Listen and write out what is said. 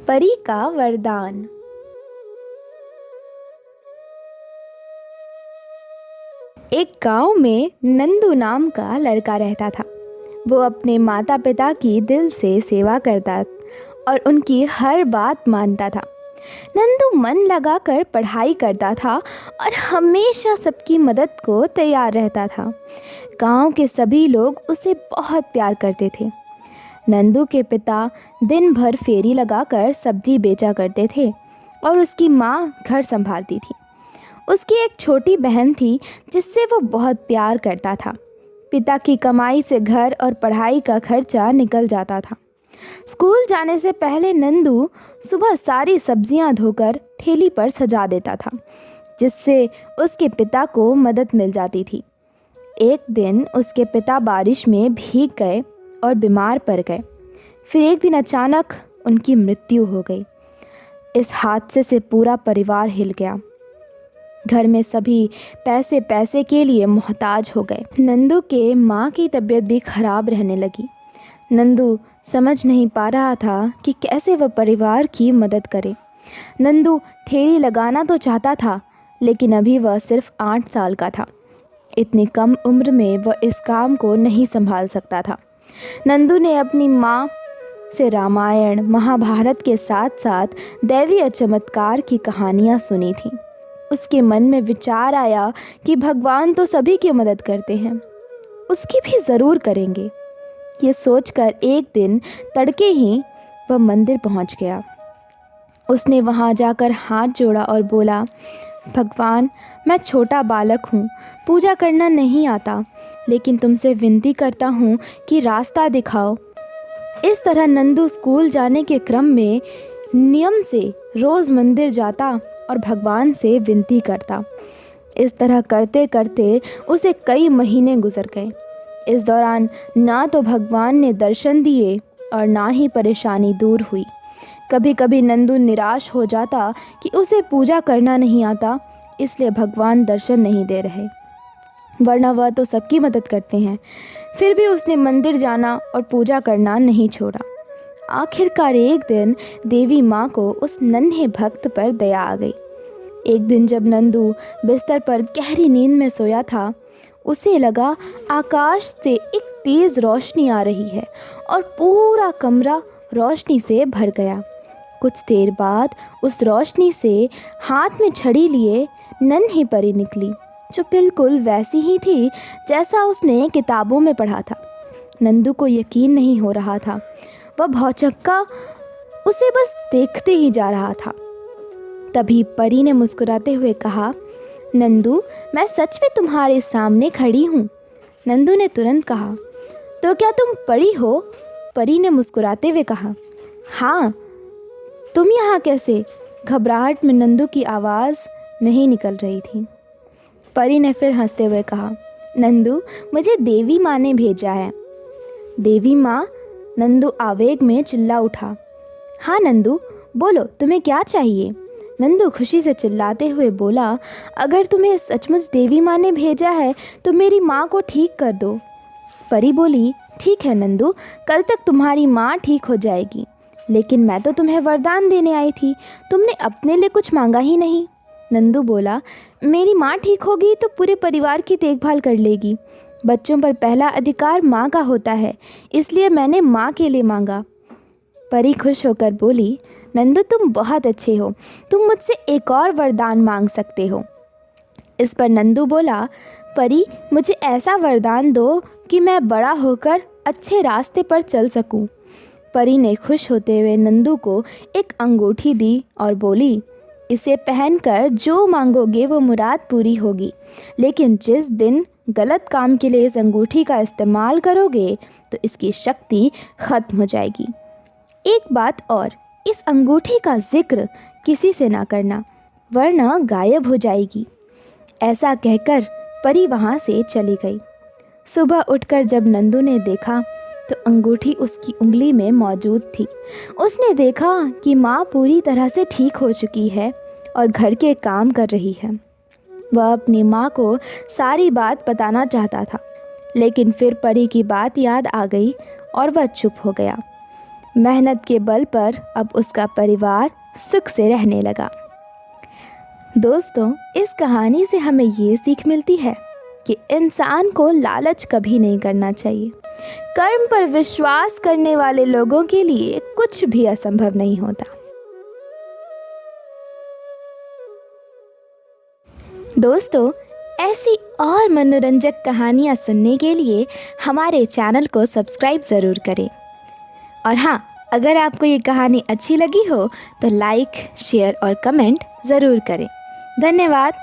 परी का वरदान। एक गांव में नंदू नाम का लड़का रहता था। वो अपने माता पिता की दिल से सेवा करता और उनकी हर बात मानता था। नंदू मन लगाकर पढ़ाई करता था और हमेशा सबकी मदद को तैयार रहता था। गांव के सभी लोग उसे बहुत प्यार करते थे। नंदू के पिता दिन भर फेरी लगाकर सब्जी बेचा करते थे और उसकी माँ घर संभालती थी। उसकी एक छोटी बहन थी जिससे वो बहुत प्यार करता था। पिता की कमाई से घर और पढ़ाई का खर्चा निकल जाता था। स्कूल जाने से पहले नंदू सुबह सारी सब्जियां धोकर ठेली पर सजा देता था, जिससे उसके पिता को मदद मिल जाती थी। एक दिन उसके पिता बारिश में भीग गए और बीमार पड़ गए। फिर एक दिन अचानक उनकी मृत्यु हो गई। इस हादसे से पूरा परिवार हिल गया। घर में सभी पैसे पैसे के लिए मोहताज हो गए। नंदू के माँ की तबीयत भी खराब रहने लगी। नंदू समझ नहीं पा रहा था कि कैसे वह परिवार की मदद करे। नंदू ठेली लगाना तो चाहता था, लेकिन अभी वह सिर्फ 8 साल का था। इतनी कम उम्र में वह इस काम को नहीं संभाल सकता था। नंदू ने अपनी माँ से रामायण महाभारत के साथ साथ दैवीय चमत्कार की कहानियाँ सुनी थीं। उसके मन में विचार आया कि भगवान तो सभी की मदद करते हैं, उसकी भी ज़रूर करेंगे। ये सोचकर एक दिन तड़के ही वह मंदिर पहुंच गया। उसने वहां जाकर हाथ जोड़ा और बोला, भगवान, मैं छोटा बालक हूँ, पूजा करना नहीं आता, लेकिन तुमसे विनती करता हूँ कि रास्ता दिखाओ। इस तरह नंदू स्कूल जाने के क्रम में नियम से रोज़ मंदिर जाता और भगवान से विनती करता। इस तरह करते करते उसे कई महीने गुजर गए। इस दौरान ना तो भगवान ने दर्शन दिए और ना ही परेशानी दूर हुई। कभी कभी नंदू निराश हो जाता कि उसे पूजा करना नहीं आता, इसलिए भगवान दर्शन नहीं दे रहे, वरना वह तो सबकी मदद करते हैं। फिर भी उसने मंदिर जाना और पूजा करना नहीं छोड़ा। आखिरकार एक दिन देवी माँ को उस नन्हे भक्त पर दया आ गई। एक दिन जब नंदू बिस्तर पर गहरी नींद में सोया था, उसे लगा आकाश से एक तेज़ रोशनी आ रही है और पूरा कमरा रोशनी से भर गया। कुछ देर बाद उस रोशनी से हाथ में छड़ी लिए नन्ही परी निकली, जो बिल्कुल वैसी ही थी जैसा उसने किताबों में पढ़ा था। नंदू को यकीन नहीं हो रहा था। वह भौचक्का उसे बस देखते ही जा रहा था। तभी परी ने मुस्कुराते हुए कहा, नंदू, मैं सच में तुम्हारे सामने खड़ी हूँ। नंदू ने तुरंत कहा, तो क्या तुम परी हो? परी ने मुस्कुराते हुए कहा, हाँ, तुम यहाँ कैसे? घबराहट में नंदू की आवाज़ नहीं निकल रही थी। परी ने फिर हंसते हुए कहा, नंदू, मुझे देवी माँ ने भेजा है। देवी माँ? नंदू आवेग में चिल्ला उठा। हाँ नंदू, बोलो, तुम्हें क्या चाहिए? नंदू खुशी से चिल्लाते हुए बोला, अगर तुम्हें सचमुच देवी माँ ने भेजा है तो मेरी माँ को ठीक कर दो। परी बोली, ठीक है नंदू, कल तक तुम्हारी माँ ठीक हो जाएगी, लेकिन मैं तो तुम्हें वरदान देने आई थी, तुमने अपने लिए कुछ मांगा ही नहीं। नंदू बोला, मेरी माँ ठीक होगी तो पूरे परिवार की देखभाल कर लेगी। बच्चों पर पहला अधिकार माँ का होता है, इसलिए मैंने माँ के लिए मांगा। परी खुश होकर बोली, नंदू, तुम बहुत अच्छे हो, तुम मुझसे एक और वरदान मांग सकते हो। इस पर नंदू बोला, परी, मुझे ऐसा वरदान दो कि मैं बड़ा होकर अच्छे रास्ते पर चल सकूं। परी ने खुश होते हुए नंदू को एक अंगूठी दी और बोली, इसे पहनकर जो मांगोगे वो मुराद पूरी होगी, लेकिन जिस दिन गलत काम के लिए इस अंगूठी का इस्तेमाल करोगे तो इसकी शक्ति ख़त्म हो जाएगी। एक बात और, इस अंगूठी का जिक्र किसी से ना करना, वरना गायब हो जाएगी। ऐसा कहकर परी वहाँ से चली गई। सुबह उठकर जब नंदू ने देखा तो अंगूठी उसकी उंगली में मौजूद थी। उसने देखा कि माँ पूरी तरह से ठीक हो चुकी है और घर के काम कर रही है। वह अपनी माँ को सारी बात बताना चाहता था, लेकिन फिर परी की बात याद आ गई और वह चुप हो गया। मेहनत के बल पर अब उसका परिवार सुख से रहने लगा। दोस्तों, इस कहानी से हमें ये सीख मिलती है कि इंसान को लालच कभी नहीं करना चाहिए। कर्म पर विश्वास करने वाले लोगों के लिए कुछ भी असंभव नहीं होता। दोस्तों, ऐसी और मनोरंजक कहानियाँ सुनने के लिए हमारे चैनल को सब्सक्राइब ज़रूर करें। और हाँ, अगर आपको ये कहानी अच्छी लगी हो तो लाइक, शेयर और कमेंट ज़रूर करें। धन्यवाद।